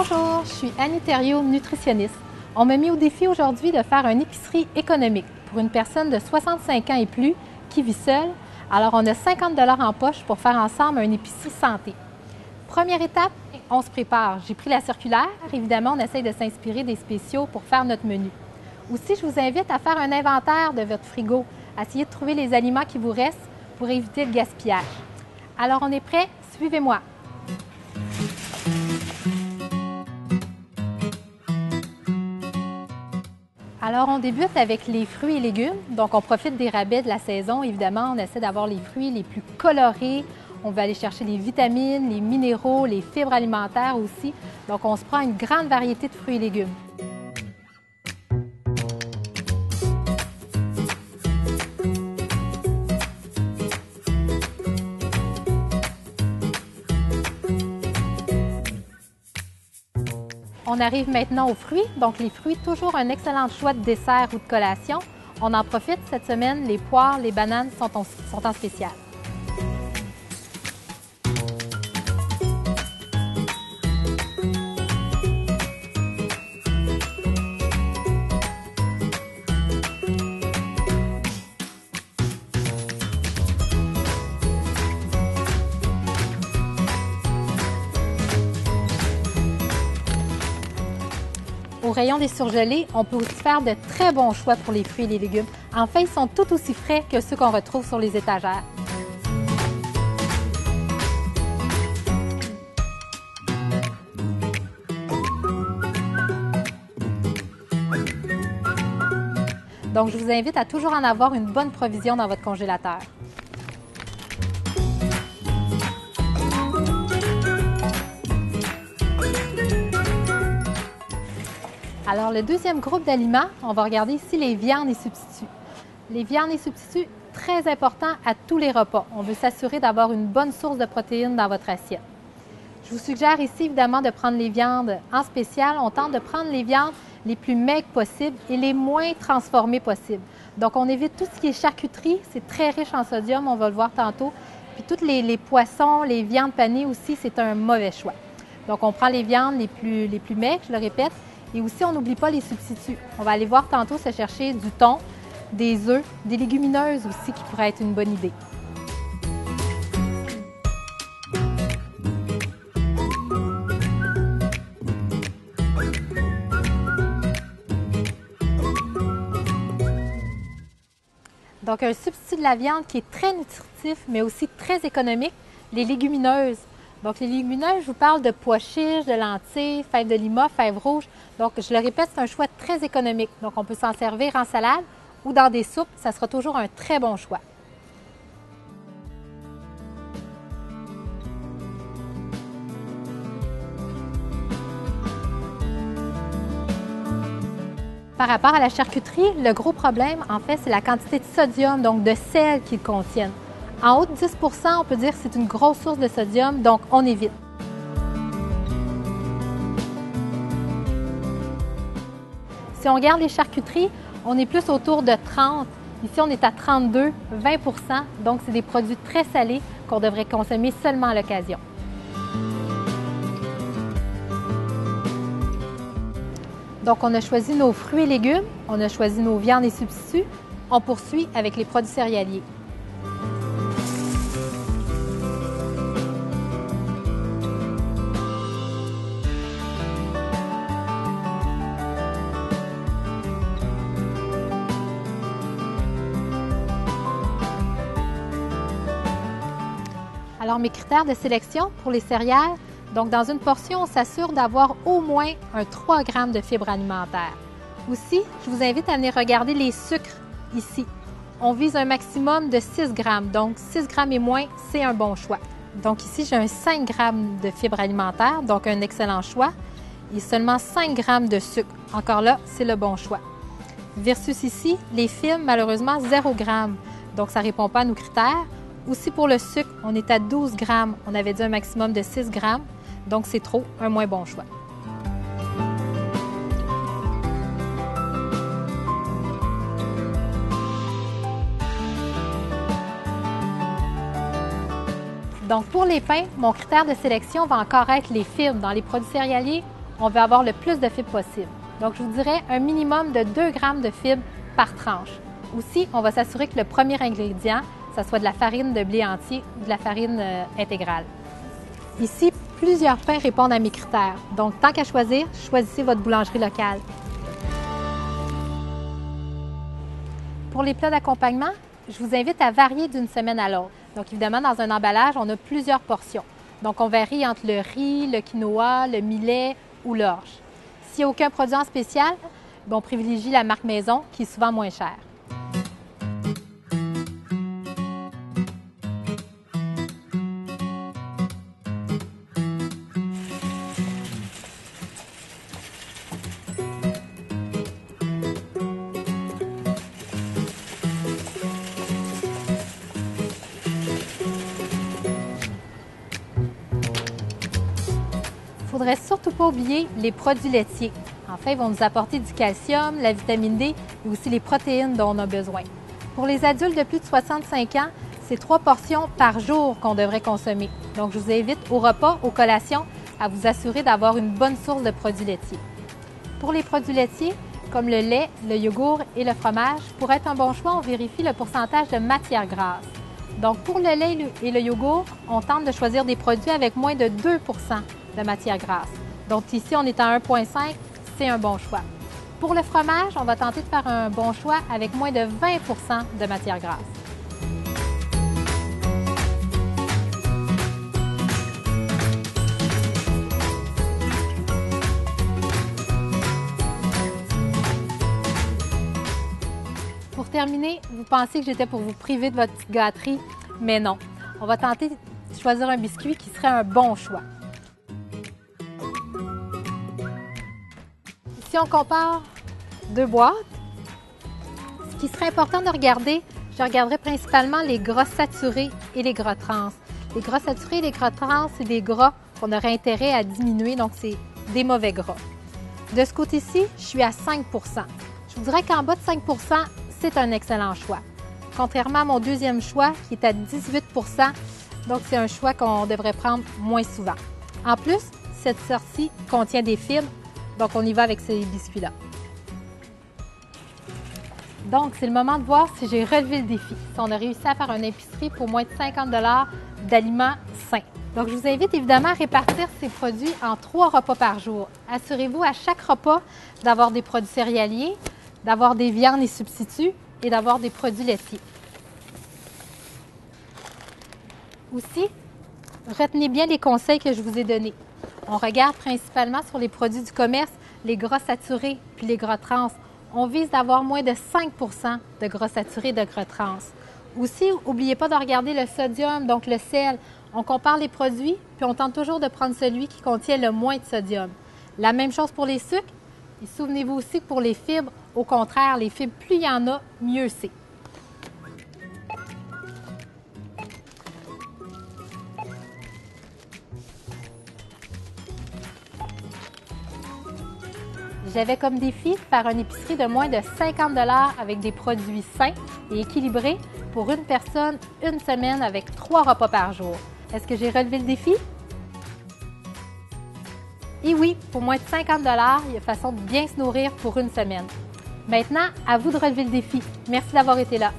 Bonjour, je suis Annie Thériault, nutritionniste. On m'a mis au défi aujourd'hui de faire une épicerie économique pour une personne de 65 ans et plus qui vit seule. Alors, on a 50 $ en poche pour faire ensemble une épicerie santé. Première étape, on se prépare. J'ai pris la circulaire. Évidemment, on essaye de s'inspirer des spéciaux pour faire notre menu. Aussi, je vous invite à faire un inventaire de votre frigo. Essayez de trouver les aliments qui vous restent pour éviter le gaspillage. Alors, on est prêt? Suivez-moi. Alors, on débute avec les fruits et légumes. Donc, on profite des rabais de la saison. Évidemment, on essaie d'avoir les fruits les plus colorés. On va aller chercher les vitamines, les minéraux, les fibres alimentaires aussi. Donc, on se prend une grande variété de fruits et légumes. On arrive maintenant aux fruits. Donc, les fruits, toujours un excellent choix de dessert ou de collation. On en profite cette semaine. Les poires, les bananes sont en spécial. Au rayon des surgelés, on peut aussi faire de très bons choix pour les fruits et les légumes. En fait, ils sont tout aussi frais que ceux qu'on retrouve sur les étagères. Donc, je vous invite à toujours en avoir une bonne provision dans votre congélateur. Alors, le deuxième groupe d'aliments, on va regarder ici les viandes et substituts. Les viandes et substituts, très importants à tous les repas. On veut s'assurer d'avoir une bonne source de protéines dans votre assiette. Je vous suggère ici, évidemment, de prendre les viandes en spécial. On tente de prendre les viandes les plus maigres possibles et les moins transformées possibles. Donc, on évite tout ce qui est charcuterie. C'est très riche en sodium, on va le voir tantôt. Puis, tous les poissons, les viandes panées aussi, c'est un mauvais choix. Donc, on prend les viandes les plus maigres, je le répète. Et aussi, on n'oublie pas les substituts. On va aller voir tantôt se chercher du thon, des œufs, des légumineuses aussi qui pourraient être une bonne idée. Donc, un substitut de la viande qui est très nutritif, mais aussi très économique, les légumineuses. Donc, les légumineuses, je vous parle de pois chiches, de lentilles, fèves de lima, fèves rouges. Donc, je le répète, c'est un choix très économique. Donc, on peut s'en servir en salade ou dans des soupes. Ça sera toujours un très bon choix. Par rapport à la charcuterie, le gros problème, en fait, c'est la quantité de sodium, donc de sel qu'ils contiennent. En haut de 10 %, on peut dire que c'est une grosse source de sodium, donc on évite. Si on regarde les charcuteries, on est plus autour de 30. Ici, on est à 32, 20 %. Donc, c'est des produits très salés qu'on devrait consommer seulement à l'occasion. Donc, on a choisi nos fruits et légumes, on a choisi nos viandes et substituts. On poursuit avec les produits céréaliers. Alors, mes critères de sélection pour les céréales, donc dans une portion, on s'assure d'avoir au moins un 3 g de fibres alimentaires. Aussi, je vous invite à venir regarder les sucres ici. On vise un maximum de 6 g, donc 6 g et moins, c'est un bon choix. Donc ici, j'ai un 5 g de fibres alimentaires, donc un excellent choix, et seulement 5 g de sucre. Encore là, c'est le bon choix. Versus ici, les fibres, malheureusement, 0 g, donc ça ne répond pas à nos critères. Aussi pour le sucre, on est à 12 g. On avait dit un maximum de 6 g, donc c'est trop, un moins bon choix. Donc pour les pains, mon critère de sélection va encore être les fibres. Dans les produits céréaliers, on veut avoir le plus de fibres possible. Donc, je vous dirais un minimum de 2 grammes de fibres par tranche. Aussi, on va s'assurer que le premier ingrédient, ça soit de la farine de blé entier ou de la farine intégrale. Ici, plusieurs pains répondent à mes critères. Donc, tant qu'à choisir, choisissez votre boulangerie locale. Pour les plats d'accompagnement, je vous invite à varier d'une semaine à l'autre. Donc, évidemment, dans un emballage, on a plusieurs portions. Donc, on varie entre le riz, le quinoa, le millet ou l'orge. S'il n'y a aucun produit en spécial, on privilégie la marque maison qui est souvent moins chère. Il ne faudrait surtout pas oublier les produits laitiers. En fait, ils vont nous apporter du calcium, la vitamine D et aussi les protéines dont on a besoin. Pour les adultes de plus de 65 ans, c'est 3 portions par jour qu'on devrait consommer. Donc, je vous invite au repas, aux collations, à vous assurer d'avoir une bonne source de produits laitiers. Pour les produits laitiers, comme le lait, le yogourt et le fromage, pour être un bon choix, on vérifie le pourcentage de matière grasse. Donc, pour le lait et le yogourt, on tente de choisir des produits avec moins de 2 de matière grasse. Donc, ici, on est à 1,5, c'est un bon choix. Pour le fromage, on va tenter de faire un bon choix avec moins de 20 de matière grasse. Pour terminer, vous pensez que j'étais pour vous priver de votre petite gâterie, mais non. On va tenter de choisir un biscuit qui serait un bon choix. Si on compare 2 boîtes, ce qui serait important de regarder, je regarderai principalement les gras saturés et les gras trans. Les gras saturés et les gras trans, c'est des gras qu'on aurait intérêt à diminuer, donc c'est des mauvais gras. De ce côté-ci, je suis à 5 Je vous dirais qu'en bas de 5 c'est un excellent choix. Contrairement à mon deuxième choix, qui est à 18 donc c'est un choix qu'on devrait prendre moins souvent. En plus, cette sortie contient des fibres, donc on y va avec ces biscuits-là. Donc, c'est le moment de voir si j'ai relevé le défi, si on a réussi à faire une épicerie pour moins de 50 $ d'aliments sains. Donc, je vous invite évidemment à répartir ces produits en 3 repas par jour. Assurez-vous à chaque repas d'avoir des produits céréaliers, d'avoir des viandes et substituts et d'avoir des produits laitiers. Aussi, retenez bien les conseils que je vous ai donnés. On regarde principalement sur les produits du commerce, les gras saturés puis les gras trans. On vise d'avoir moins de 5 de gras saturés et de gras trans. Aussi, n'oubliez pas de regarder le sodium, donc le sel. On compare les produits, puis on tente toujours de prendre celui qui contient le moins de sodium. La même chose pour les sucres. Et souvenez-vous aussi que pour les fibres, au contraire, les fibres, plus il y en a, mieux c'est. J'avais comme défi de faire une épicerie de moins de 50 $ avec des produits sains et équilibrés pour une personne, une semaine avec 3 repas par jour. Est-ce que j'ai relevé le défi? Et oui, pour moins de 50 $, il y a façon de bien se nourrir pour une semaine. Maintenant, à vous de relever le défi. Merci d'avoir été là.